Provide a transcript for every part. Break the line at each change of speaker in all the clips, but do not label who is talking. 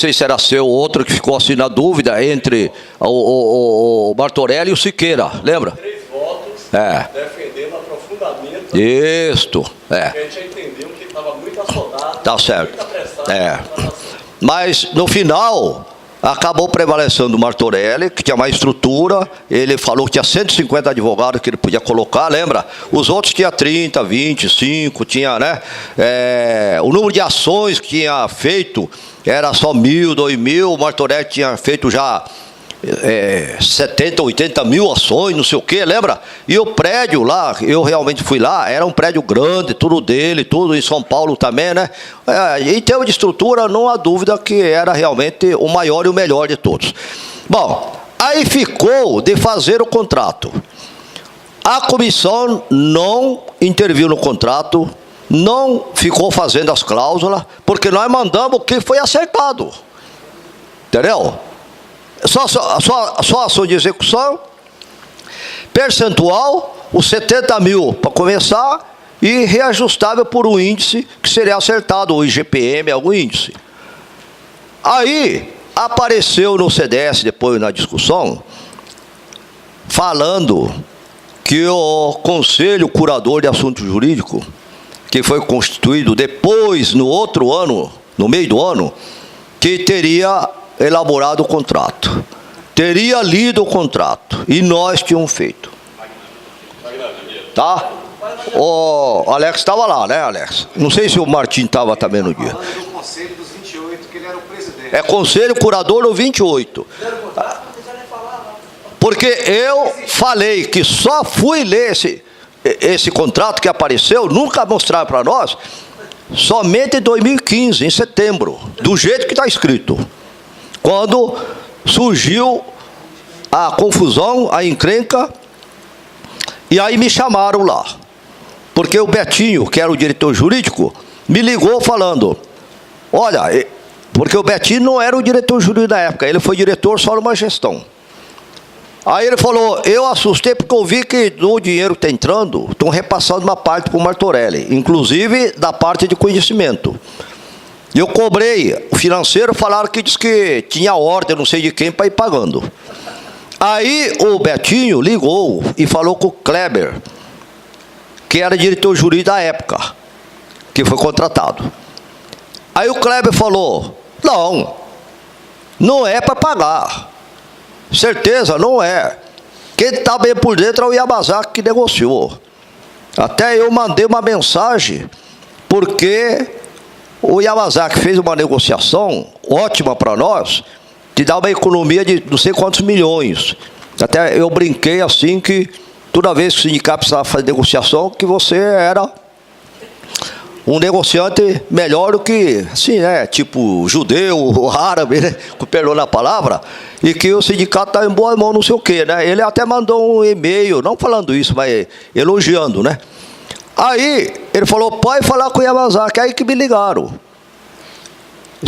sei se era seu ou outro, que ficou assim na dúvida entre o Martorelli e o Siqueira, lembra?
3 votos defendendo aprofundamento.
Isto,
A gente já entendeu que estava muito assodado,
tá certo.
muito apressado.
Mas, no final, acabou prevalecendo o Martorelli, que tinha mais estrutura. Ele falou que tinha 150 advogados que ele podia colocar, lembra? Os outros tinha 30, 25, tinha, né? O número de ações que tinha feito era só 1.000, 2.000. O Martorelli tinha feito já 70, 80 mil ações, não sei o quê, lembra? E o prédio lá, eu realmente fui lá, era um prédio grande, tudo dele, tudo em São Paulo também, né? Em termos de estrutura, não há dúvida que era realmente o maior e o melhor de todos. Bom, aí ficou de fazer o contrato. A comissão não interviu no contrato, não ficou fazendo as cláusulas, porque nós mandamos o que foi acertado. Entendeu? Só ação de execução, percentual, os 70 mil para começar, e reajustável por um índice que seria acertado, o IGPM, algum índice. Aí, apareceu no CDS, depois na discussão, falando que o Conselho Curador de Assuntos Jurídicos, que foi constituído depois, no outro ano, no meio do ano, que teria elaborado o contrato, teria lido o contrato, e nós tínhamos feito. Tá? O Alex estava lá, né, Alex? Não sei se o Martim estava também no dia.
Do Conselho dos 28, que ele era o presidente.
Conselho Curador do 28. Porque eu falei que só fui ler esse contrato que apareceu, nunca mostraram para nós, somente em 2015, em setembro, do jeito que está escrito. Quando surgiu a confusão, a encrenca, e aí me chamaram lá. Porque o Betinho, que era o diretor jurídico, me ligou falando, olha, porque o Betinho não era o diretor jurídico na época, ele foi diretor só numa gestão. Aí ele falou, eu assustei porque eu vi que do dinheiro que está entrando, estão repassando uma parte para o Martorelli, inclusive da parte de conhecimento. Eu cobrei, o financeiro falaram que disse que tinha ordem, não sei de quem, para ir pagando. Aí o Betinho ligou e falou com o Kleber, que era diretor jurídico da época, que foi contratado. Aí o Kleber falou, não é para pagar. Certeza, não é. Quem está bem por dentro é o Yamazaki que negociou. Até eu mandei uma mensagem, porque o Yamazaki fez uma negociação ótima para nós, que dá uma economia de não sei quantos milhões. Até eu brinquei assim que toda vez que o sindicato precisava fazer negociação, que você era um negociante melhor do que, assim, né, tipo judeu, árabe, né, com perdão na palavra, e que o sindicato está em boa mão, não sei o quê, né? Ele até mandou um e-mail, não falando isso, mas elogiando, né? Aí, ele falou, pode falar com o Yamazaki. Aí que me ligaram.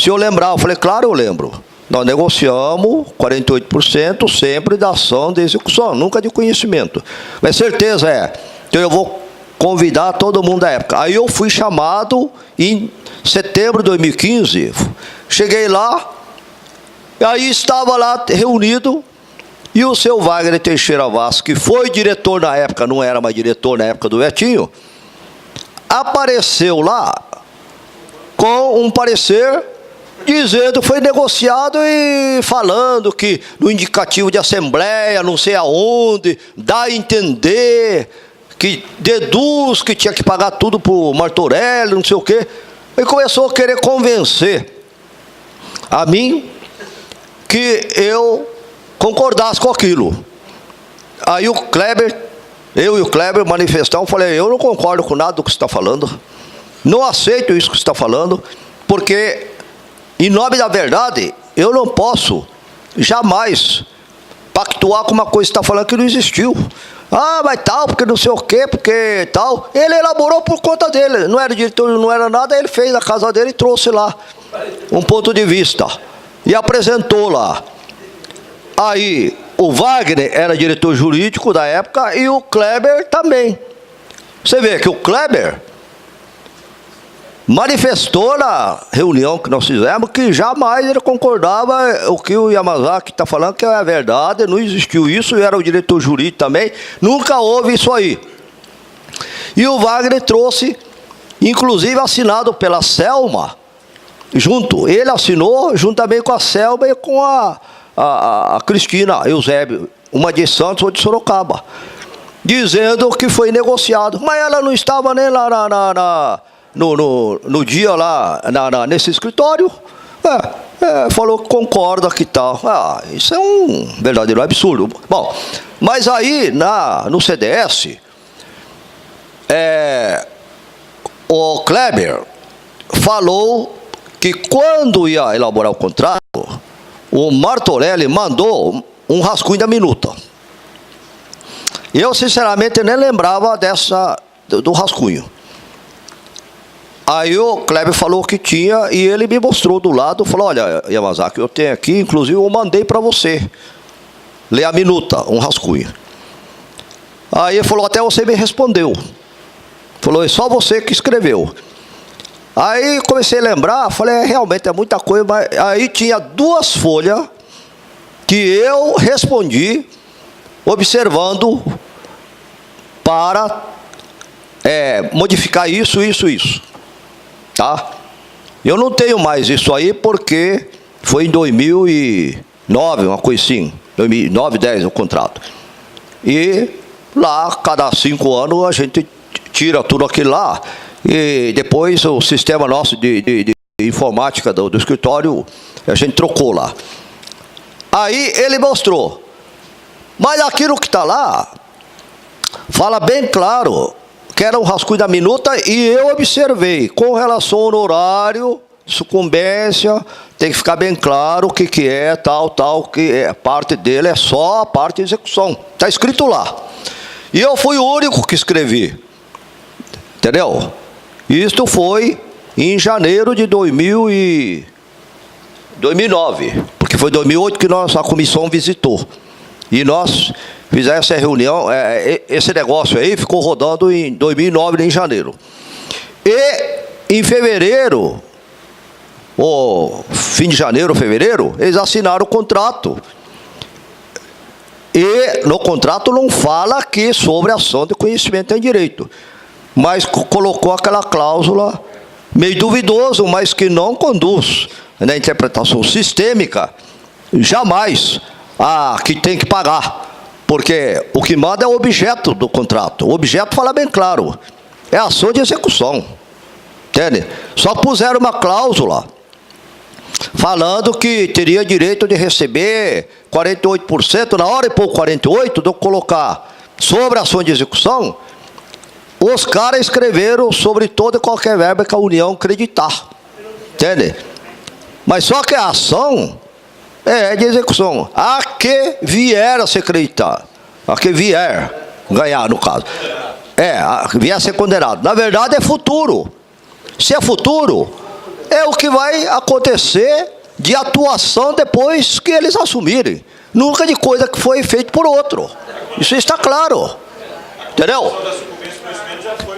Se eu lembrar, eu falei, claro, eu lembro. Nós negociamos 48% sempre da ação de execução, nunca de conhecimento. Mas certeza então eu vou convidar todo mundo da época. Aí eu fui chamado em setembro de 2015, cheguei lá, e aí estava lá reunido, e o seu Wagner Teixeira Vaz, que foi diretor na época, não era mais diretor na época do Betinho, apareceu lá com um parecer dizendo que foi negociado e falando que no indicativo de assembleia, não sei aonde, dá a entender que deduz que tinha que pagar tudo para o Martorelli, não sei o quê. E começou a querer convencer a mim que eu concordasse com aquilo. Aí o Kleber, eu e o Kleber manifestamos, falei, eu não concordo com nada do que você está falando, não aceito isso que você está falando, porque, em nome da verdade, eu não posso jamais pactuar com uma coisa que você está falando que não existiu. Mas tal, porque não sei o quê, porque tal. Ele elaborou por conta dele, não era diretor, não era nada, ele fez a casa dele e trouxe lá um ponto de vista. E apresentou lá. Aí, o Wagner era diretor jurídico da época e o Kleber também. Você vê que o Kleber manifestou na reunião que nós fizemos que jamais ele concordava o que o Yamazaki está falando, que é verdade, não existiu isso, era o diretor jurídico também, nunca houve isso aí. E o Wagner trouxe, inclusive assinado pela Selma, junto, ele assinou juntamente com a Selma e com a Cristina Eusébio, uma de Santos ou de Sorocaba, dizendo que foi negociado, mas ela não estava nem lá no dia lá, nesse escritório, falou que concorda que tal. Isso é um verdadeiro absurdo. Bom, mas aí no CDS, o Kleber falou que quando ia elaborar o contrato, o Martorelli mandou um rascunho da minuta. Eu, sinceramente, nem lembrava do rascunho. Aí o Kleber falou que tinha, e ele me mostrou do lado, falou, olha, Yamazaki, eu tenho aqui, inclusive eu mandei para você ler a minuta, um rascunho. Aí ele falou, até você me respondeu. Falou, é só você que escreveu. Aí comecei a lembrar, falei, realmente é muita coisa, mas aí tinha 2 folhas que eu respondi, observando para modificar isso. Tá? Eu não tenho mais isso aí porque foi em 2009, uma coisa assim, 2009, 2010 o contrato. E lá, cada 5 anos, a gente tira tudo aquilo lá e depois o sistema nosso de informática do escritório, a gente trocou lá. Aí ele mostrou, mas aquilo que está lá, fala bem claro, que era um rascunho da minuta, e eu observei, com relação ao honorário, sucumbência, tem que ficar bem claro o que é, tal, que parte dele é só a parte de execução. Está escrito lá. E eu fui o único que escrevi. Entendeu? Isto foi em janeiro de 2009, porque foi 2008 que a comissão visitou. E nós fizemos essa reunião, esse negócio aí ficou rodando em 2009, em janeiro. E em fevereiro, ou fim de janeiro, fevereiro, eles assinaram o contrato. E no contrato não fala aqui sobre ação de conhecimento em direito, mas colocou aquela cláusula meio duvidoso, mas que não conduz na interpretação sistêmica, jamais que tem que pagar. Porque o que manda é o objeto do contrato. O objeto fala bem claro. É ação de execução. Entende? Só puseram uma cláusula falando que teria direito de receber 48%, na hora e pouco 48%, de eu colocar sobre a ação de execução, os caras escreveram sobre toda e qualquer verba que a União acreditar. Entende? Mas só que a ação é de execução. A que vier a se acreditar. A que vier ganhar, no caso. Vier a ser condenado. Na verdade, é futuro. Se é futuro, é o que vai acontecer de atuação depois que eles assumirem. Nunca de coisa que foi feita por outro. Isso está claro. Entendeu?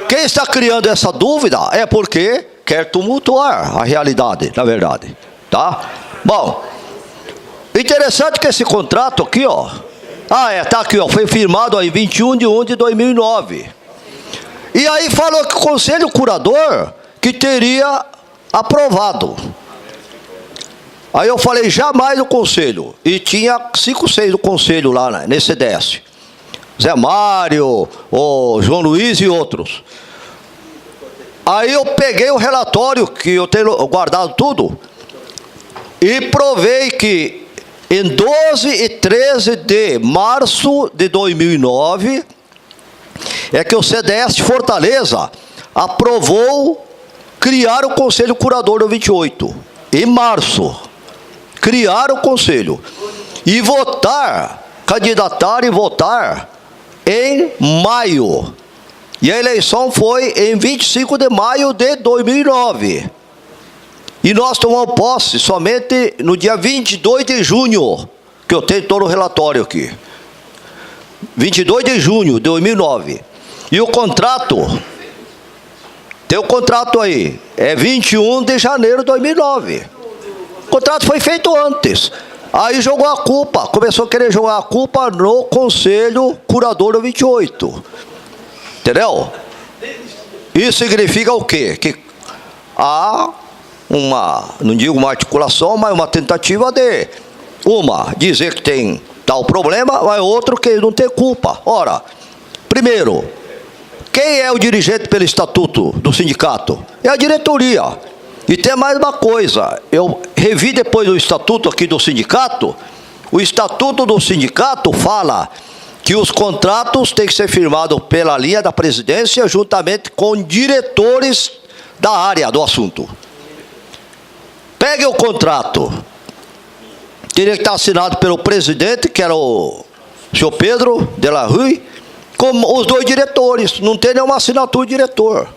Quem está criando essa dúvida é porque quer tumultuar a realidade, na verdade. Tá? Bom, interessante que esse contrato aqui, ó. Tá aqui, ó. Foi firmado em 21/1/2009. E aí falou que o Conselho Curador que teria aprovado. Aí eu falei, jamais o Conselho. E tinha 5, 6 do Conselho lá nesse CDS. Zé Mário, o João Luiz e outros. Aí eu peguei o relatório, que eu tenho guardado tudo, e provei que em 12 e 13 de março de 2009, é que o CDS de Fortaleza aprovou criar o Conselho Curador do 28. Em março, criar o Conselho. E candidatar e votar em maio. E a eleição foi em 25 de maio de 2009. E nós tomamos posse somente no dia 22 de junho, que eu tenho todo o relatório aqui. 22 de junho de 2009. E o contrato Tem o contrato aí, é 21 de janeiro de 2009. O contrato foi feito antes. Aí jogou a culpa, começou a querer jogar a culpa no Conselho Curador do 28. Entendeu? Isso significa o quê? Que há uma, não digo uma articulação, mas uma tentativa de dizer que tem tal problema, mas outro que não tem culpa. Ora, primeiro, quem é o dirigente pelo estatuto do sindicato? É a diretoria. E tem mais uma coisa, eu revi depois o estatuto aqui do sindicato, o estatuto do sindicato fala que os contratos têm que ser firmados pela linha da presidência juntamente com diretores da área do assunto. Pegue o contrato, teria que estar assinado pelo presidente, que era o senhor Pedro de la Rue, como os 2 diretores, não tem nenhuma assinatura de diretor.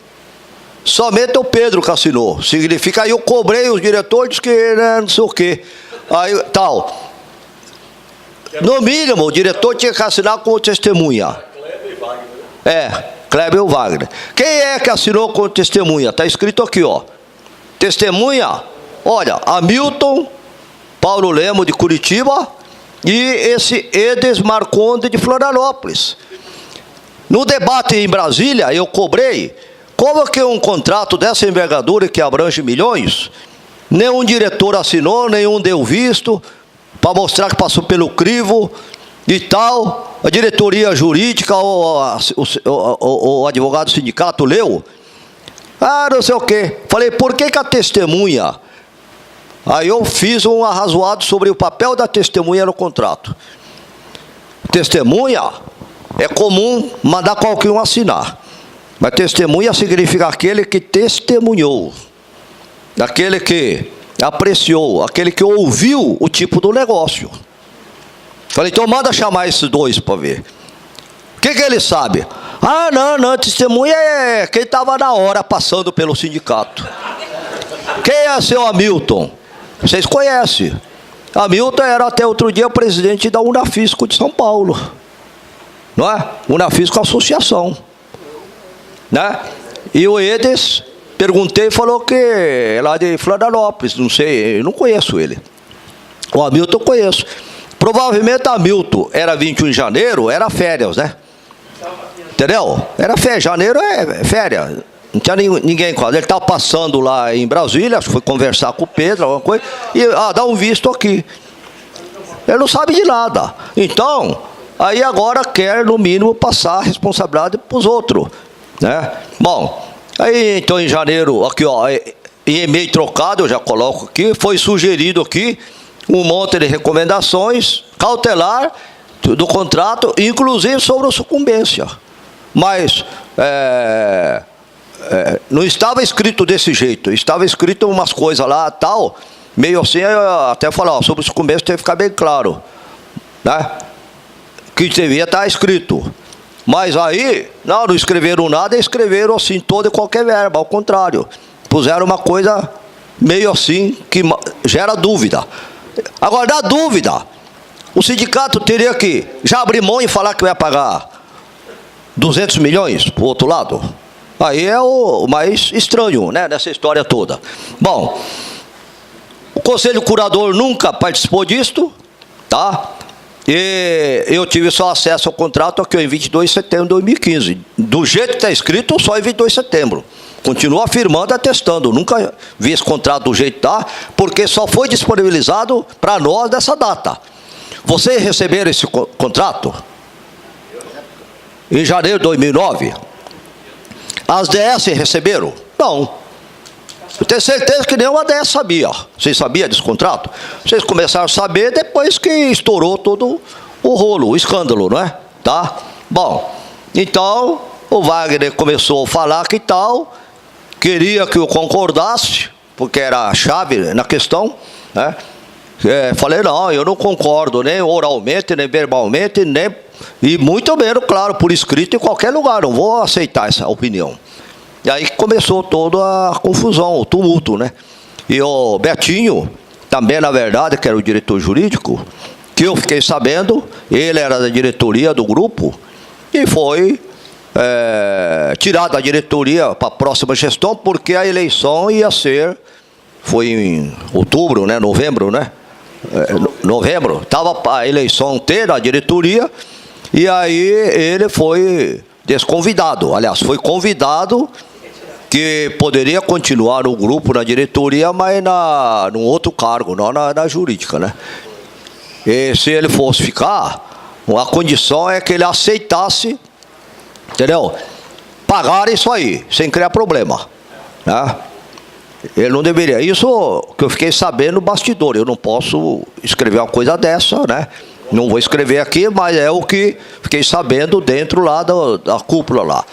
Somente o Pedro que assinou. Significa, aí eu cobrei os diretores que não sei o quê. Aí, tal. No mínimo, o diretor tinha que assinar como testemunha.
Kleber e Wagner.
Kleber e Wagner. Quem é que assinou como testemunha? Está escrito aqui, ó. Testemunha, olha, Hamilton, Paulo Lemos de Curitiba e esse Edes Marconde de Florianópolis. No debate em Brasília, eu cobrei, como que um contrato dessa envergadura que abrange milhões, nenhum diretor assinou, nenhum deu visto, para mostrar que passou pelo crivo e tal, a diretoria jurídica, o advogado do sindicato leu, não sei o quê. Falei, por que a testemunha? Aí eu fiz um arrazoado sobre o papel da testemunha no contrato. Testemunha é comum mandar qualquer um assinar, mas testemunha significa aquele que testemunhou, aquele que apreciou, aquele que ouviu o tipo do negócio. Falei, então manda chamar esses 2 para ver. O que ele sabe? Não, testemunha é quem estava na hora passando pelo sindicato. Quem é seu Hamilton? Vocês conhecem. Hamilton era até outro dia presidente da Unafisco de São Paulo. Não é? Unafisco Associação. Né? E o Edes, perguntei, falou que é lá de Florianópolis, não sei, eu não conheço ele. O Hamilton eu conheço. Provavelmente Hamilton era 21 de janeiro, era férias, né? Entendeu? Era férias, janeiro é férias. Não tinha ninguém quase. Ele estava passando lá em Brasília, acho que foi conversar com o Pedro, alguma coisa, e dá um visto aqui. Ele não sabe de nada. Então, aí agora quer, no mínimo, passar a responsabilidade para os outros. Né? Bom, aí então em janeiro, aqui ó, em e-mail trocado, eu já coloco aqui, foi sugerido aqui um monte de recomendações cautelar do contrato, inclusive sobre a sucumbência. Mas não estava escrito desse jeito, estava escrito umas coisas lá, tal, meio assim, até falar, sobre sucumbência tem que ficar bem claro, né? Que devia estar escrito. Mas aí, não escreveram nada, escreveram assim, toda e qualquer verba, ao contrário. Puseram uma coisa meio assim, que gera dúvida. Agora, na dúvida, o sindicato teria que já abrir mão e falar que vai pagar 200 milhões para o outro lado. Aí é o mais estranho, né, nessa história toda. Bom, o Conselho Curador nunca participou disto, tá? E eu tive só acesso ao contrato aqui em 22 de setembro de 2015. Do jeito que está escrito, só em 22 de setembro. Continuo afirmando, atestando. Nunca vi esse contrato do jeito que está, porque só foi disponibilizado para nós dessa data. Vocês receberam esse contrato? Em janeiro de 2009? As DS receberam? Não. Eu tenho certeza que nenhuma DS sabia. Vocês sabiam desse contrato? Vocês começaram a saber depois que estourou todo o rolo, o escândalo, não é? Tá? Bom, então o Wagner começou a falar que tal, queria que eu concordasse, porque era a chave na questão, né? Falei, não, eu não concordo, nem oralmente, nem verbalmente, nem, e muito menos, claro, por escrito em qualquer lugar, não vou aceitar essa opinião. E aí começou toda a confusão, o tumulto, né? E o Betinho, também na verdade, que era o diretor jurídico, que eu fiquei sabendo, ele era da diretoria do grupo, e foi tirado da diretoria para a próxima gestão, porque a eleição ia ser, foi em outubro, né, novembro, né? Novembro, estava a eleição ter a diretoria, e aí ele foi desconvidado. Aliás, foi convidado que poderia continuar no grupo, na diretoria, mas num outro cargo, não na jurídica, né? E se ele fosse ficar, a condição é que ele aceitasse, entendeu? Pagar isso aí, sem criar problema, né? Ele não deveria. Isso que eu fiquei sabendo no bastidor. Eu não posso escrever uma coisa dessa, né? Não vou escrever aqui, mas é o que fiquei sabendo dentro lá da cúpula lá.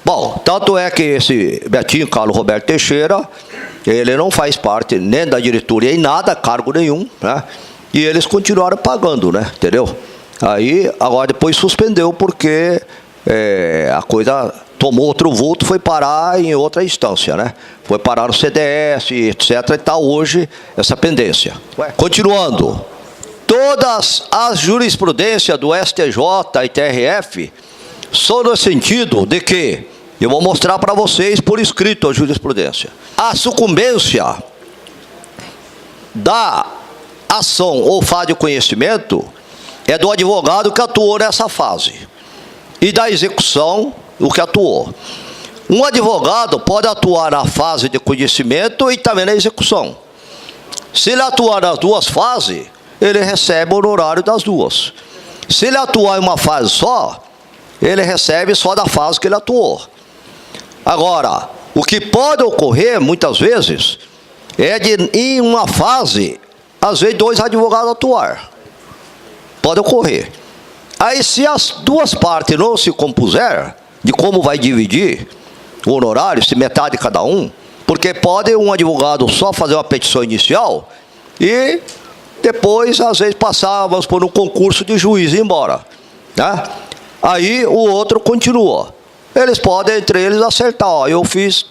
Bom, tanto é que esse Betinho Carlos Roberto Teixeira, ele não faz parte nem da diretoria em nada, cargo nenhum, né? E eles continuaram pagando, né? Entendeu? Aí, agora depois suspendeu porque a coisa tomou outro vulto, foi parar em outra instância, né? Foi parar no CDS, etc. E está hoje essa pendência. Continuando, todas as jurisprudências do STJ e TRF são no sentido de que, eu vou mostrar para vocês por escrito a jurisprudência, a sucumbência da ação ou fase de conhecimento é do advogado que atuou nessa fase, e da execução o que atuou. Um advogado pode atuar na fase de conhecimento e também na execução. Se ele atuar nas duas fases, ele recebe o honorário das duas. Se ele atuar em uma fase só, ele recebe só da fase que ele atuou. Agora, o que pode ocorrer, muitas vezes, é de, em uma fase, às vezes, dois advogados atuar. Pode ocorrer. Aí, se as duas partes não se compuser de como vai dividir o honorário, se metade cada um, porque pode um advogado só fazer uma petição inicial e depois, às vezes, passar, vamos por um concurso de juiz e ir embora, né? Aí o outro continua. Eles podem, entre eles, acertar. Ó, eu fiz